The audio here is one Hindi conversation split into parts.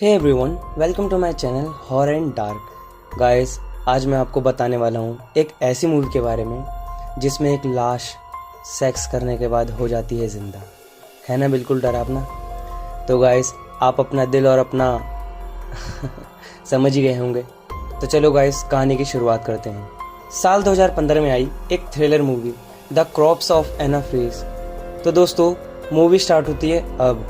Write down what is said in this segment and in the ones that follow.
Hey everyone, welcome to my channel horror and dark. Guys, आज मैं आपको बताने वाला हूँ एक ऐसी मूवी के बारे में जिसमें एक लाश सेक्स करने के बाद हो जाती है जिंदा। है ना बिल्कुल डरावना। तो गाइस, आप अपना दिल और अपना समझ ही गए होंगे। तो चलो गाइस, कहानी की शुरुआत करते हैं। साल 2015 में आई एक thriller movie the corpse of Anna Fritz. तो दोस्तों, मूवी स्टार्ट होती है अब,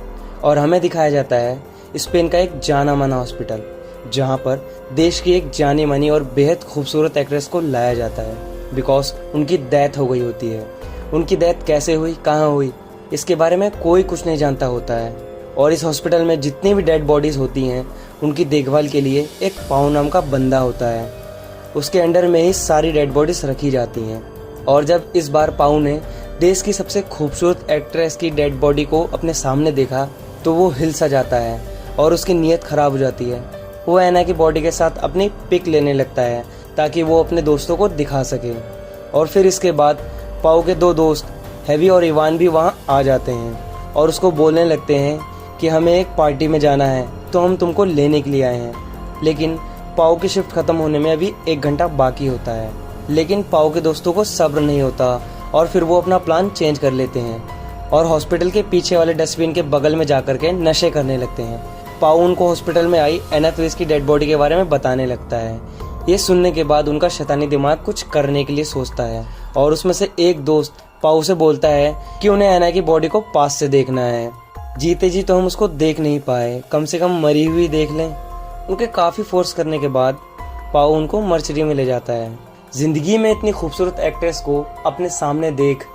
और हमें दिखाया जाता है स्पेन का एक जाना माना हॉस्पिटल, जहां पर देश की एक जानी मानी और बेहद खूबसूरत एक्ट्रेस को लाया जाता है बिकॉज उनकी डेथ हो गई होती है। उनकी डेथ कैसे हुई, कहाँ हुई, इसके बारे में कोई कुछ नहीं जानता होता है। और इस हॉस्पिटल में जितनी भी डेड बॉडीज होती हैं, उनकी देखभाल के लिए एक पाउ नाम का बंदा होता है। उसके अंडर में ही सारी डेड बॉडीज रखी जाती हैं। और जब इस बार पाउ ने देश की सबसे खूबसूरत एक्ट्रेस की डेड बॉडी को अपने सामने देखा तो वो हिल सा जाता है और उसकी नीयत खराब हो जाती है। वो एना की बॉडी के साथ अपनी पिक लेने लगता है ताकि वो अपने दोस्तों को दिखा सके। और फिर इसके बाद पाउ के दो दोस्त हेवी और इवान भी वहाँ आ जाते हैं और उसको बोलने लगते हैं कि हमें एक पार्टी में जाना है, तो हम तुमको लेने के लिए आए हैं। लेकिन पाउ की शिफ्ट खत्म होने में अभी 1 घंटा बाकी होता है। लेकिन पाउ के दोस्तों को सब्र नहीं होता और फिर वो अपना प्लान चेंज कर लेते हैं और हॉस्पिटल के पीछे वाले डस्टबिन के बगल में जाकर के नशे करने लगते हैं। पाउ उनको हॉस्पिटल में आई एना फ्रीज की डेड बॉडी के बारे में बताने लगता है। ये सुनने के बाद उनका शैतानी दिमाग कुछ करने के लिए सोचता है और उसमें से एक दोस्त पाउ से बोलता है कि उन्हें एना की बॉडी को पास से देखना है। जीते जी तो हम उसको देख नहीं पाए, कम से कम मरी हुई देख लें। उनके काफी फोर्स करने के बाद पाउ उनको मर्चरी में ले जाता है। जिंदगी में इतनी खूबसूरत एक्ट्रेस को अपने सामने देख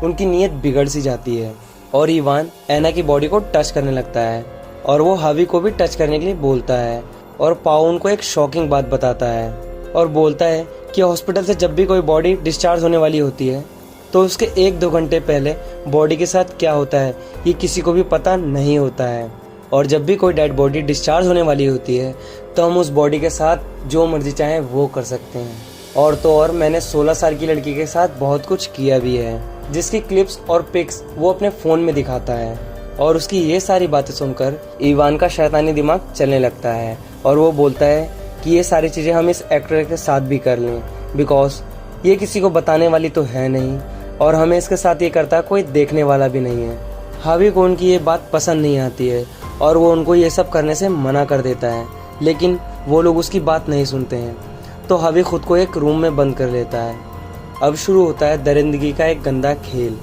उनकी नीयत बिगड़ सी जाती है और इवान एना की बॉडी को टच करने लगता है और वो हावी को भी टच करने के लिए बोलता है। और पाउ उनको एक शॉकिंग बात बताता है और बोलता है कि हॉस्पिटल से जब भी कोई बॉडी डिस्चार्ज होने वाली होती है तो उसके 1-2 घंटे पहले बॉडी के साथ क्या होता है ये किसी को भी पता नहीं होता है। और जब भी कोई डेड बॉडी डिस्चार्ज होने वाली होती है तो हम उस बॉडी के साथ जो मर्जी चाहें वो कर सकते हैं। और तो और मैंने 16 साल की लड़की के साथ बहुत कुछ किया भी है, जिसकी क्लिप्स और पिक्स वो अपने फ़ोन में दिखाता है। और उसकी ये सारी बातें सुनकर इवान का शैतानी दिमाग चलने लगता है और वो बोलता है कि ये सारी चीज़ें हम इस एक्टर के साथ भी कर लें बिकॉज ये किसी को बताने वाली तो है नहीं और हमें इसके साथ ये करता कोई देखने वाला भी नहीं है। हावी को उनकी ये बात पसंद नहीं आती है और वो उनको ये सब करने से मना कर देता है, लेकिन वो लोग उसकी बात नहीं सुनते हैं। तो हावी खुद को एक रूम में बंद कर लेता है। अब शुरू होता है दरिंदगी का एक गंदा खेल।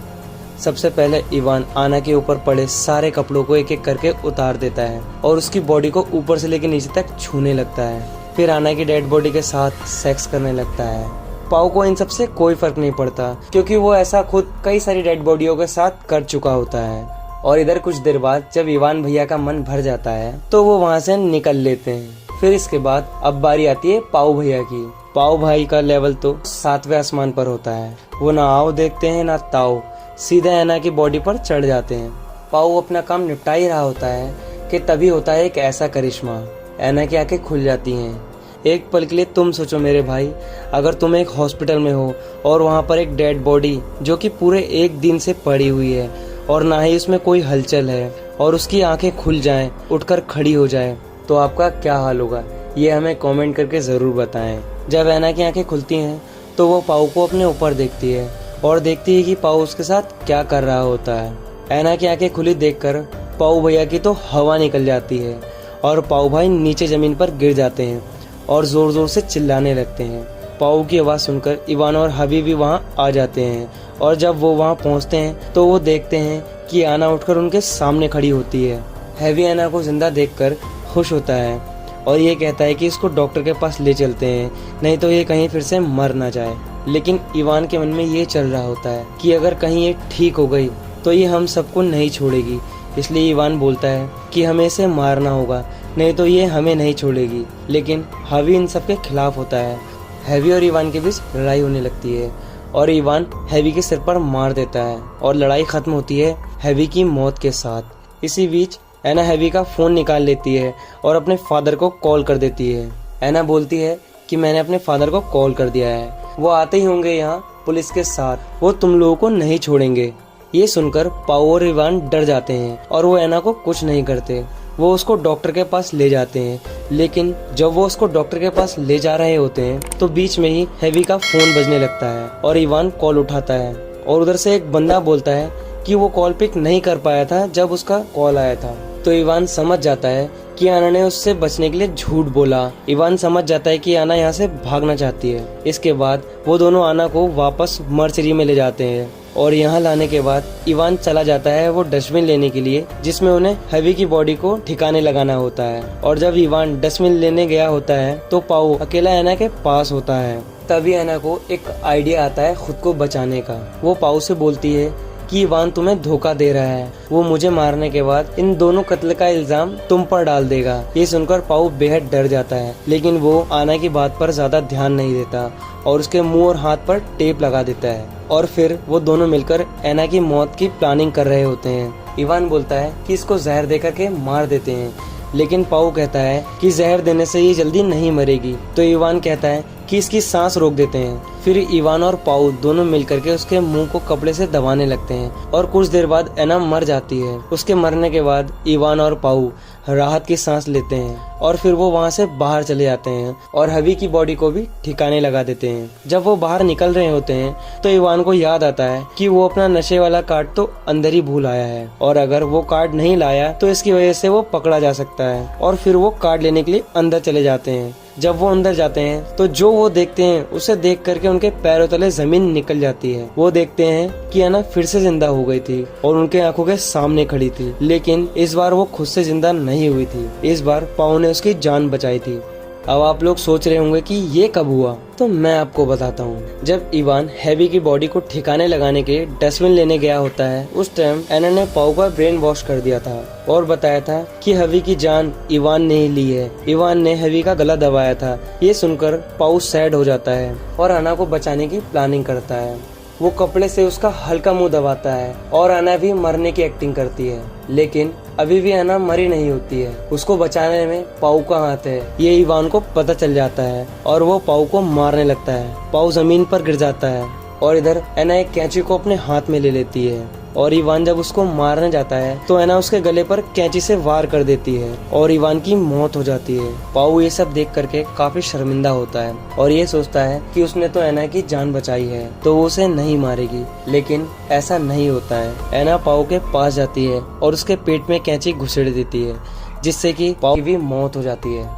सबसे पहले इवान आना के ऊपर पड़े सारे कपड़ों को एक एक करके उतार देता है और उसकी बॉडी को ऊपर से लेकर नीचे तक छूने लगता है। फिर आना की डेड बॉडी के साथ सेक्स करने लगता है। पाउ को इन सब से कोई फर्क नहीं पड़ता क्योंकि वो ऐसा खुद कई सारी डेड बॉडियों के साथ कर चुका होता है। और इधर कुछ देर बाद जब इवान भैया का मन भर जाता है तो वो वहाँ से निकल लेते हैं। फिर इसके बाद अब बारी आती है पाउ भैया की। पाउ भाई का लेवल तो 7वें आसमान पर होता है। वो ना आओ देखते हैं ना ताओ, सीधे एना की बॉडी पर चढ़ जाते हैं। पाउ अपना काम निपटा ही रहा होता है कि तभी होता है एक ऐसा करिश्मा। एना की आंखें खुल जाती हैं। एक पल के लिए तुम सोचो मेरे भाई, अगर तुम एक हॉस्पिटल में हो और वहाँ पर एक डेड बॉडी जो कि पूरे 1 दिन से पड़ी हुई है और ना ही उसमें कोई हलचल है और उसकी आंखें खुल जाएं, उठकर खड़ी हो जाए, तो आपका क्या हाल होगा, ये हमें कमेंट करके ज़रूर बताएं। जब एना की आंखें खुलती हैं तो वो पाउ को अपने ऊपर देखती है और देखती है कि पाउ उसके साथ क्या कर रहा होता है। एना की आंखें खुली देखकर पाउ भैया की तो हवा निकल जाती है और पाउ भाई नीचे जमीन पर गिर जाते हैं और जोर जोर से चिल्लाने लगते हैं। पाउ की आवाज़ सुनकर इवान और हबी भी वहाँ आ जाते हैं और जब वो वहाँ पहुँचते हैं तो वो देखते हैं कि आना उठकर उनके सामने खड़ी होती है। हैवी आना को जिंदा देखकर खुश होता है और ये कहता है कि इसको डॉक्टर के पास ले चलते हैं, नहीं तो ये कहीं फिर से मर ना जाए। लेकिन इवान के मन में ये चल रहा होता है कि अगर कहीं ये ठीक हो गई तो ये हम सबको नहीं छोड़ेगी। इसलिए इवान बोलता है कि हमें इसे मारना होगा, नहीं तो ये हमें नहीं छोड़ेगी। लेकिन हावी इन सब के खिलाफ होता है। हैवी और इवान के बीच लड़ाई होने लगती है और इवान हैवी के सिर पर मार देता है और लड़ाई खत्म होती है हैवी की मौत के साथ। इसी बीच एना हैवी का फ़ोन निकाल लेती है और अपने फादर को कॉल कर देती है। एना बोलती है कि मैंने अपने फादर को कॉल कर दिया है, वो आते ही होंगे यहाँ पुलिस के साथ, वो तुम लोगों को नहीं छोड़ेंगे। ये सुनकर पाउ और इवान डर जाते हैं और वो एना को कुछ नहीं करते। वो उसको डॉक्टर के पास ले जाते हैं। लेकिन जब वो उसको डॉक्टर के पास ले जा रहे होते हैं तो बीच में ही हेवी का फोन बजने लगता है और इवान कॉल उठाता है और उधर से एक बंदा बोलता है कि वो कॉल पिक नहीं कर पाया था जब उसका कॉल आया था। तो इवान समझ जाता है कि आना ने उससे बचने के लिए झूठ बोला। इवान समझ जाता है कि आना यहाँ से भागना चाहती है। इसके बाद वो दोनों आना को वापस मर्चरी में ले जाते हैं और यहाँ लाने के बाद इवान चला जाता है वो डस्टबिन लेने के लिए जिसमें उन्हें हेवी की बॉडी को ठिकाने लगाना होता है। और जब इवान डस्टबिन लेने गया होता है तो पाओ अकेला एना के पास होता है। तभी एना को एक आइडिया आता है खुद को बचाने का। वो पाओ से बोलती है कि इवान तुम्हें धोखा दे रहा है, वो मुझे मारने के बाद इन दोनों कत्ल का इल्जाम तुम पर डाल देगा। ये सुनकर पाओ बेहद डर जाता है, लेकिन वो आना की बात पर ज्यादा ध्यान नहीं देता और उसके मुंह और हाथ पर टेप लगा देता है। और फिर वो दोनों मिलकर एना की मौत की प्लानिंग कर रहे होते हैं। इवान बोलता है कि इसको जहर देकर के मार देते हैं, लेकिन पाओ कहता है कि जहर देने से ये जल्दी नहीं मरेगी। तो इवान कहता है कि इसकी सांस रोक देते हैं। फिर इवान और पाओ दोनों मिलकर के उसके मुंह को कपड़े से दबाने लगते हैं और कुछ देर बाद एना मर जाती है। उसके मरने के बाद इवान और पाओ राहत की सांस लेते हैं और फिर वो वहाँ से बाहर चले जाते हैं और हेवी की बॉडी को भी ठिकाने लगा देते हैं। जब वो बाहर निकल रहे होते हैं तो इवान को याद आता है कि वो अपना नशे वाला कार्ड तो अंदर ही भूल आया है और अगर वो कार्ड नहीं लाया तो इसकी वजह से वो पकड़ा जा सकता है। और फिर वो कार्ड लेने के लिए अंदर चले जाते हैं। जब वो अंदर जाते हैं तो जो वो देखते हैं उसे देख करके उनके पैरों तले जमीन निकल जाती है। वो देखते हैं कि अना फिर से जिंदा हो गई थी और उनके आंखों के सामने खड़ी थी, लेकिन इस बार वो खुद से जिंदा नहीं हुई थी। इस बार पाओ ने उसकी जान बचाई थी। अब आप लोग सोच रहे होंगे कि ये कब हुआ, तो मैं आपको बताता हूँ। जब इवान हेवी की बॉडी को ठिकाने लगाने के डस्टबिन लेने गया होता है उस टाइम एना ने पाओ का ब्रेन वॉश कर दिया था और बताया था कि हेवी की जान इवान ने ही ली है। इवान ने हेवी का गला दबाया था। ये सुनकर पाओ सैड हो जाता है और अना को बचाने की प्लानिंग करता है। वो कपड़े से उसका हल्का मुंह दबाता है और अना भी मरने की एक्टिंग करती है, लेकिन अभी भी अना मरी नहीं होती है। उसको बचाने में पाओ का हाथ है, ये इवान को पता चल जाता है और वो पाओ को मारने लगता है। पाओ जमीन पर गिर जाता है और इधर एना एक कैंची को अपने हाथ में ले लेती है और इवान जब उसको मारने जाता है तो एना उसके गले पर कैंची से वार कर देती है और इवान की मौत हो जाती है। पाओ ये सब देख करके काफी शर्मिंदा होता है और ये सोचता है कि उसने तो एना की जान बचाई है तो वो उसे नहीं मारेगी, लेकिन ऐसा नहीं होता है। एना पाओ के पास जाती है और उसके पेट में कैंची घुसेड़ देती है जिससे कि पाओ की भी मौत हो जाती है।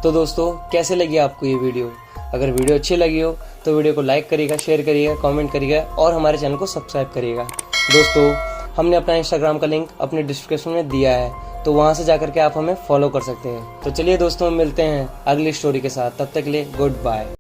तो दोस्तों, कैसे लगी आपको ये वीडियो? अगर वीडियो अच्छी लगी हो तो वीडियो को लाइक करिएगा, शेयर करिएगा, कमेंट करिएगा और हमारे चैनल को सब्सक्राइब करिएगा। दोस्तों, हमने अपना इंस्टाग्राम का लिंक अपने डिस्क्रिप्शन में दिया है, तो वहां से जाकर के आप हमें फॉलो कर सकते हैं। तो चलिए दोस्तों, मिलते हैं अगली स्टोरी के साथ। तब तक के लिए गुड बाय।